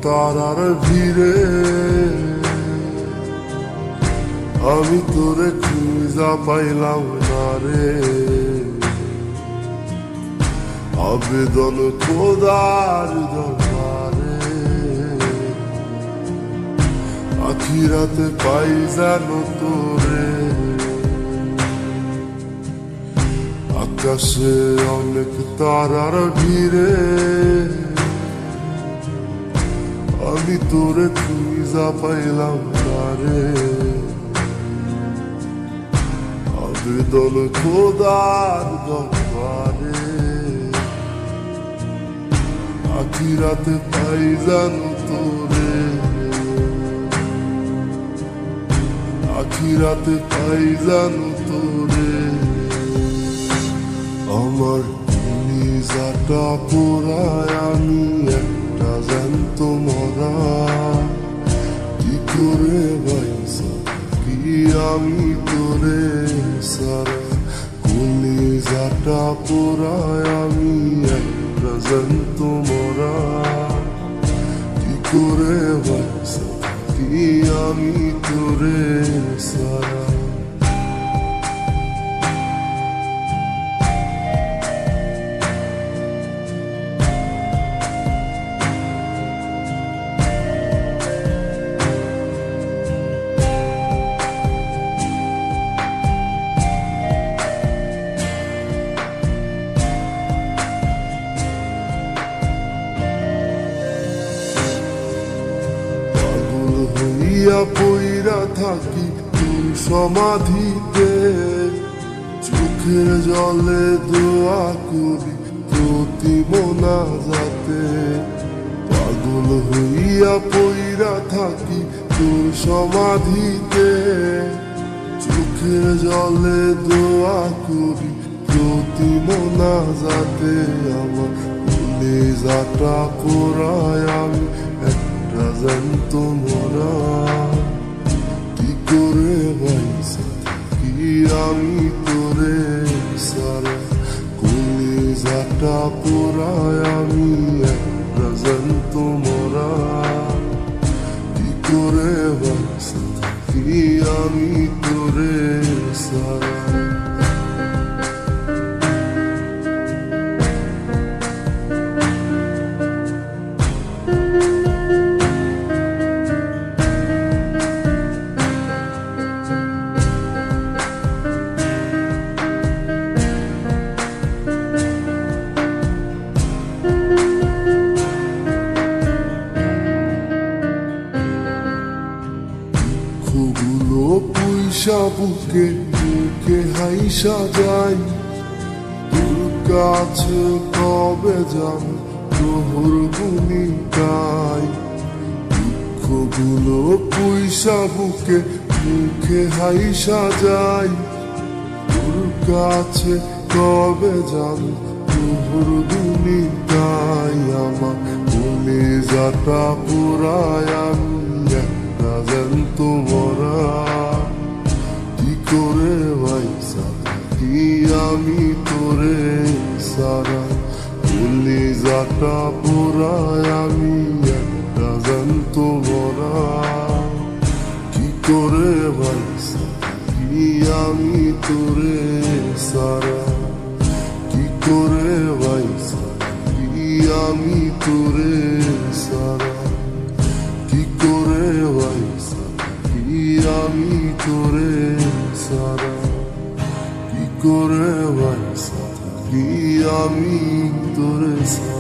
তারার ভিড়ে আমি তোরে খুঁজা পাইলাম না রে। আবেদন খোদার দরবারে আখিরাতে পাই জানো তোরে। আকাশে অনেক তারার ভিড়ে আমি তোরে খুঁজা পাইলাম না রে। আবেদন খোদার দরবারে আখিরাতে পাই জানো তোরে। আখিরাতে পাই জানো তোরে। আমার নিজাটা পোড়ায় আমি একটা জ্যান্ত মরা। কি করে বাইসা কি আমি তোরে সারা। নিজাটা পোড়ায় আমি একটা জ্যান্ত মরা। কি করে বাইসা কি আমি তোরে সারা। পইরা থাকি তোর সমাধিতে চোখের জলে দোয়া করি প্রতি মোনাজাতে। পাগল হইয়া পইরা থাকি তোর সমাধিতে চোখের জলে দোয়া করি প্রতি মোনাজাতে। আমার কলিজাটা পোড়ায় আমি একটা জ্যান্ত মরা। কি করে বাইসা কি আমি তোরে সারা। কলিজাটা পোড়ায় আমি একটা জ্যান্ত মরা। কি করে বাইসা কি আমি তোরে সারা। দুঃখগুলো পয়সা বুকে বুকে হাইসা যাই তোর কাছে কবে যান তোর গুনি গাই। দুঃখগুলো পয়সা বুকে বুকে হাইসা যাই তোর কাছে কবে যান তোর গুনি গাই। আমার কলিজাটা পোড়ায় আমি একটা জ্যান্ত মরা। কি করে বাইসা কি আমি তোরে সারা। কলিজাটা পোড়ায় আমি একটা জ্যান্ত মরা। কি করে বাইসা কি আমি তোরে সারা। কি করে বাইসা কি আমি তোরে সারা। কি করে বাইসা কি আমি তোরে সারা। কি করে বাইসা কি আমি তোরে সারা।